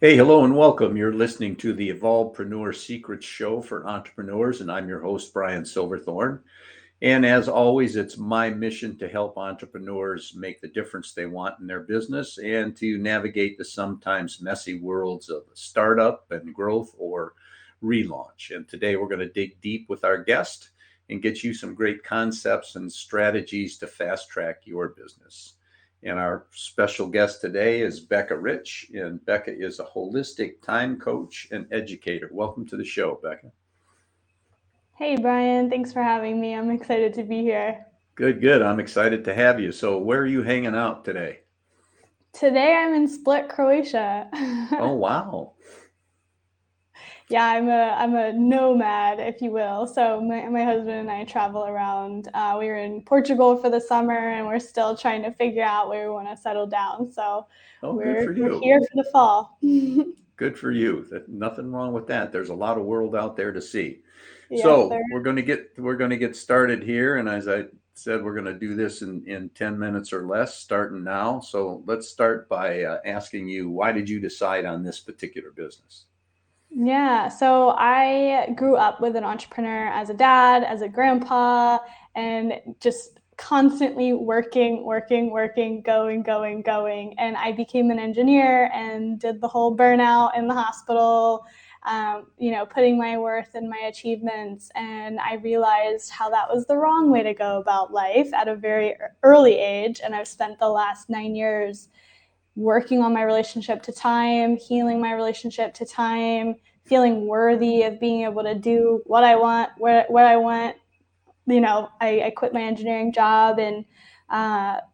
Hey, hello, and welcome. You're listening to the Evolvepreneur Secrets Show for entrepreneurs, and I'm your host, Brian Silverthorne. And as always, it's my mission to help entrepreneurs make the difference they want in their business and to navigate the sometimes messy worlds of startup and growth or relaunch. And today we're going to dig deep with our guest and get you some great concepts and strategies to fast track your business. And our special guest today is Becca Rich, and Becca is a holistic time coach and educator. Welcome to the show, Becca. Hey, Brian. Thanks for having me. I'm excited to be here. Good, good. I'm excited to have you. So, where are you hanging out today? Today I'm in Split, Croatia. Oh, wow. Yeah, I'm a nomad, if you will. So my husband and I travel around. We were in Portugal for the summer, and we're still trying to figure out where we want to settle down. So Oh, good we're for we're you. here for the fall. Good for you. Nothing wrong with that. There's a lot of world out there to see. Yes, So, there. we're going to get started here, and as I said, we're going to do this in 10 minutes or less starting now. So, let's start by asking you, why did you decide on this particular business? Yeah, so I grew up with an entrepreneur as a dad, as a grandpa, and just constantly working, working, working, going, going, going. And I became an engineer and did the whole burnout in the hospital, putting my worth in my achievements. And I realized how that was the wrong way to go about life at a very early age. And I've spent the last 9 years working on my relationship to time, healing my relationship to time, feeling worthy of being able to do what I want, where I want. I quit my engineering job and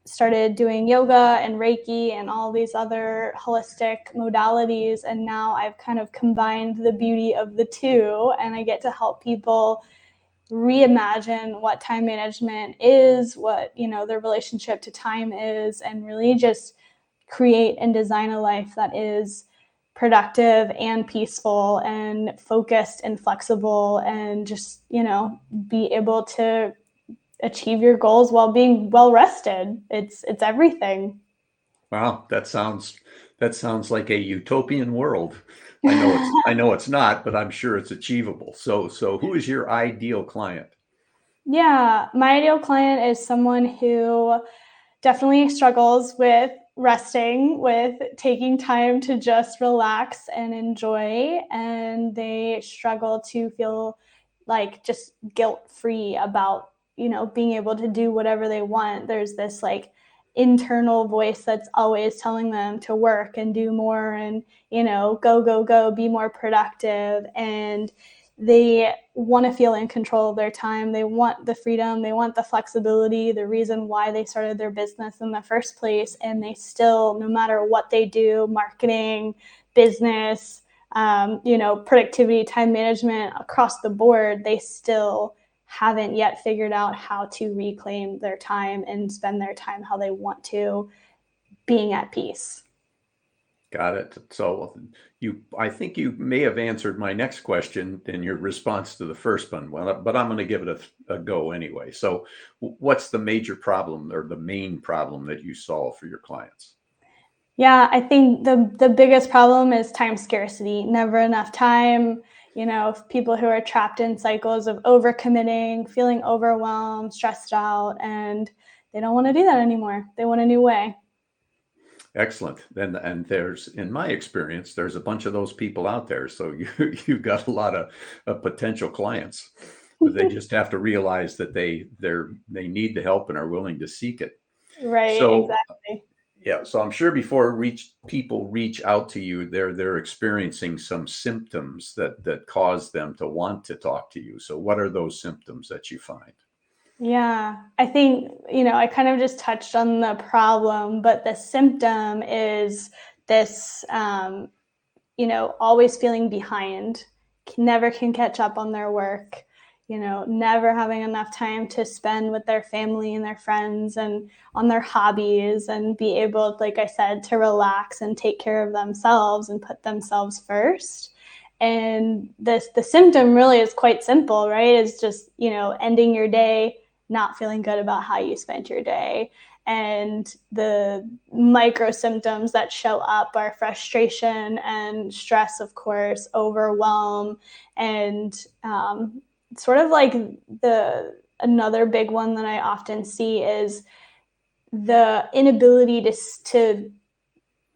started doing yoga and Reiki and all these other holistic modalities. And now I've kind of combined the beauty of the two, and I get to help people reimagine what time management is, what, their relationship to time is, and really just create and design a life that is productive and peaceful and focused and flexible, and just, be able to achieve your goals while being well rested. It's everything. Wow, that sounds like a utopian world. I know it's not, but I'm sure it's achievable. So who is your ideal client? Yeah, my ideal client is someone who definitely struggles with resting, with taking time to just relax and enjoy. And they struggle to feel like just guilt free about, being able to do whatever they want. There's this like internal voice that's always telling them to work and do more and, go, go, go, be more productive. And they want to feel in control of their time. They want the freedom, they want the flexibility, the reason why they started their business in the first place. And they still, no matter what they do, marketing, business, productivity, time management across the board, they still haven't yet figured out how to reclaim their time and spend their time how they want to, being at peace. Got it. So I think you may have answered my next question in your response to the first one. Well, but I'm going to give it a go anyway. So, what's the major problem or the main problem that you solve for your clients? Yeah, I think the biggest problem is time scarcity, never enough time. People who are trapped in cycles of overcommitting, feeling overwhelmed, stressed out, and they don't want to do that anymore. They want a new way. Excellent. Then, and in my experience, there's a bunch of those people out there. So you've got a lot of potential clients, but they just have to realize that they need the help and are willing to seek it. Right, So exactly. yeah, so I'm sure before people reach out to you, they're experiencing some symptoms that cause them to want to talk to you. So what are those symptoms that you find? Yeah, I think, I kind of just touched on the problem, but the symptom is this, always feeling behind, never can catch up on their work, never having enough time to spend with their family and their friends and on their hobbies and be able, like I said, to relax and take care of themselves and put themselves first. And the symptom really is quite simple, right? It's just, ending your day not feeling good about how you spent your day, And the micro symptoms that show up are frustration and stress, of course, overwhelm, and sort of like another big one that I often see is the inability to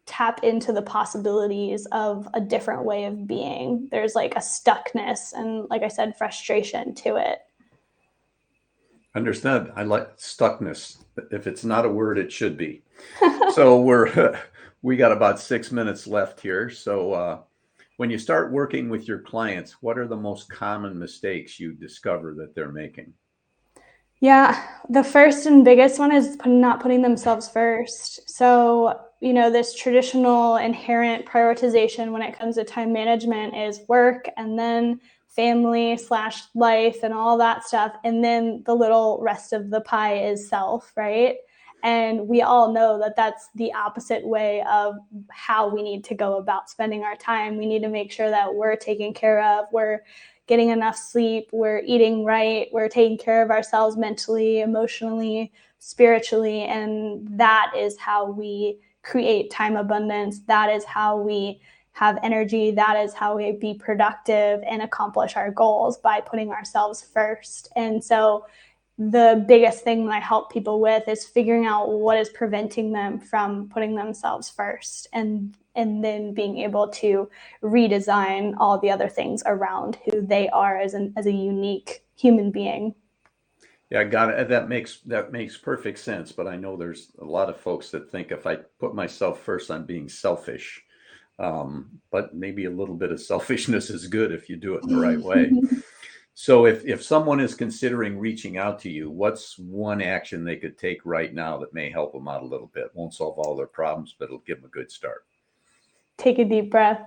tap into the possibilities of a different way of being. There's like a stuckness and, like I said, frustration to it. Understood. I like stuckness. If it's not a word, it should be. So we got about 6 minutes left here. So when you start working with your clients, what are the most common mistakes you discover that they're making? Yeah, the first and biggest one is not putting themselves first. So, this traditional inherent prioritization when it comes to time management is work and then family / life and all that stuff. And then the little rest of the pie is self, right? And we all know that that's the opposite way of how we need to go about spending our time. We need to make sure that we're taken care of, we're getting enough sleep, we're eating right, we're taking care of ourselves mentally, emotionally, spiritually, and that is how we create time abundance. That is how we have energy. That is how we be productive and accomplish our goals, by putting ourselves first. And so the biggest thing that I help people with is figuring out what is preventing them from putting themselves first, and then being able to redesign all the other things around who they are as a unique human being. Yeah, I got it. That makes perfect sense. But I know there's a lot of folks that think if I put myself first, I'm being selfish. But maybe a little bit of selfishness is good if you do it in the right way. So if someone is considering reaching out to you, what's one action they could take right now that may help them out a little bit? Won't solve all their problems, but it'll give them a good start. Take a deep breath.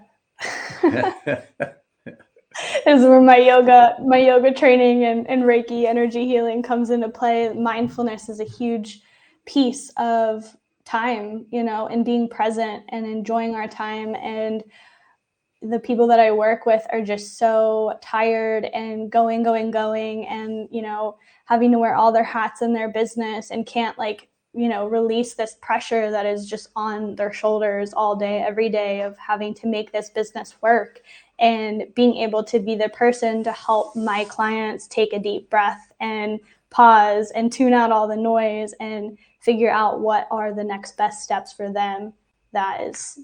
Is where my yoga training and Reiki energy healing comes into play. Mindfulness is a huge piece of time, and being present and enjoying our time. And the people that I work with are just so tired and going, and, having to wear all their hats in their business and can't release this pressure that is just on their shoulders all day, every day, of having to make this business work. And being able to be the person to help my clients take a deep breath and pause and tune out all the noise and figure out what are the next best steps for them. That is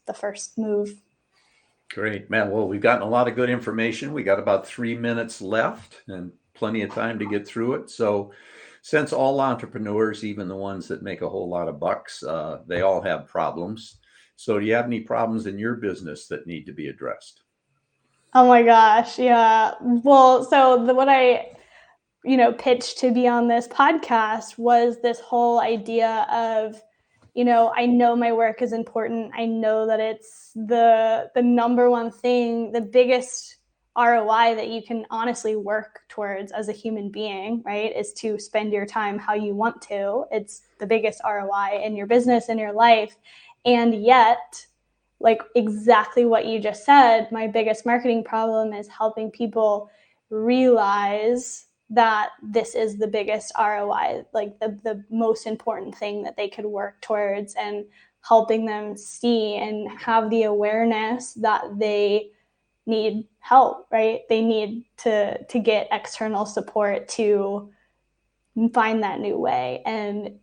the first move. Great, man. Well, we've gotten a lot of good information. We got about 3 minutes left and plenty of time to get through it. So since all entrepreneurs, even the ones that make a whole lot of bucks, they all have problems. So do you have any problems in your business that need to be addressed? Oh my gosh, yeah. Well, so what I pitched to be on this podcast was this whole idea of, I know my work is important. I know that it's the number one thing, the biggest ROI that you can honestly work towards as a human being, right? Is to spend your time how you want to. It's the biggest ROI in your business, in your life. And yet, like exactly what you just said, my biggest marketing problem is helping people realize that this is the biggest ROI, like the most important thing that they could work towards, and helping them see and have the awareness that they need help, right? They need to get external support to find that new way. And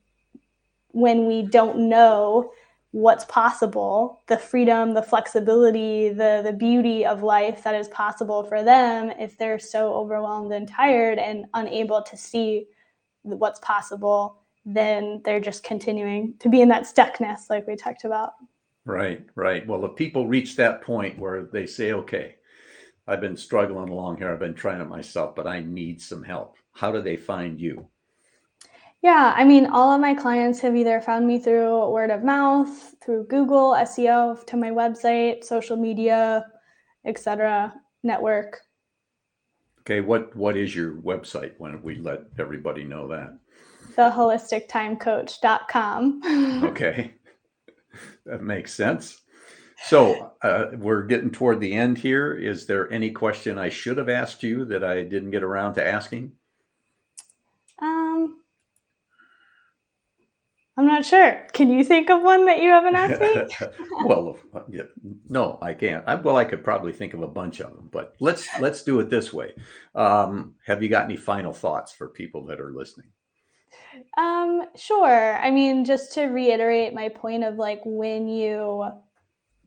when we don't know what's possible, the freedom, the flexibility, the beauty of life that is possible for them, if they're so overwhelmed and tired and unable to see what's possible, then they're just continuing to be in that stuckness like we talked about. Right, right. Well, if people reach that point where they say, okay, I've been struggling along here, I've been trying it myself, but I need some help. How do they find you? Yeah, I mean, all of my clients have either found me through word of mouth, through Google, SEO, to my website, social media, etc., network. Okay, what is your website? Why don't we let everybody know that? theholistictimecoach.com. Okay, that makes sense. So we're getting toward the end here. Is there any question I should have asked you that I didn't get around to asking? Um, I'm not sure. Can you think of one that you haven't asked me? Well, yeah, no, I can't. I could probably think of a bunch of them, but let's do it this way. Have you got any final thoughts for people that are listening? Sure. I mean, just to reiterate my point of like when you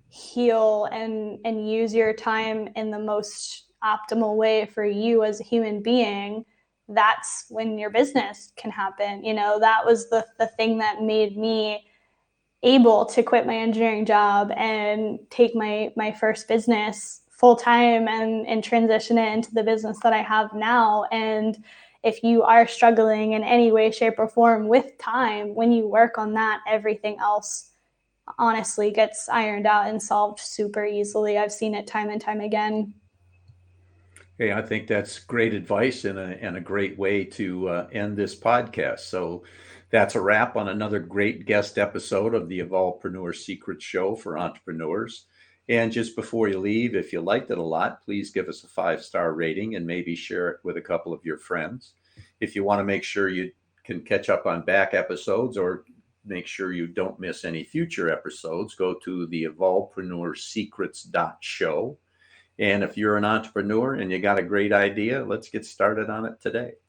heal and use your time in the most optimal way for you as a human being, that's when your business can happen. That was the thing that made me able to quit my engineering job and take my first business full time and transition it into the business that I have now. And if you are struggling in any way, shape, or form with time, when you work on that, everything else honestly gets ironed out and solved super easily. I've seen it time and time again. Hey, I think that's great advice and a great way to end this podcast. So that's a wrap on another great guest episode of the Evolvepreneur Secrets Show for entrepreneurs. And just before you leave, if you liked it a lot, please give us a 5-star rating and maybe share it with a couple of your friends. If you want to make sure you can catch up on back episodes or make sure you don't miss any future episodes, go to the evolvepreneursecrets.show. And if you're an entrepreneur and you got a great idea, let's get started on it today.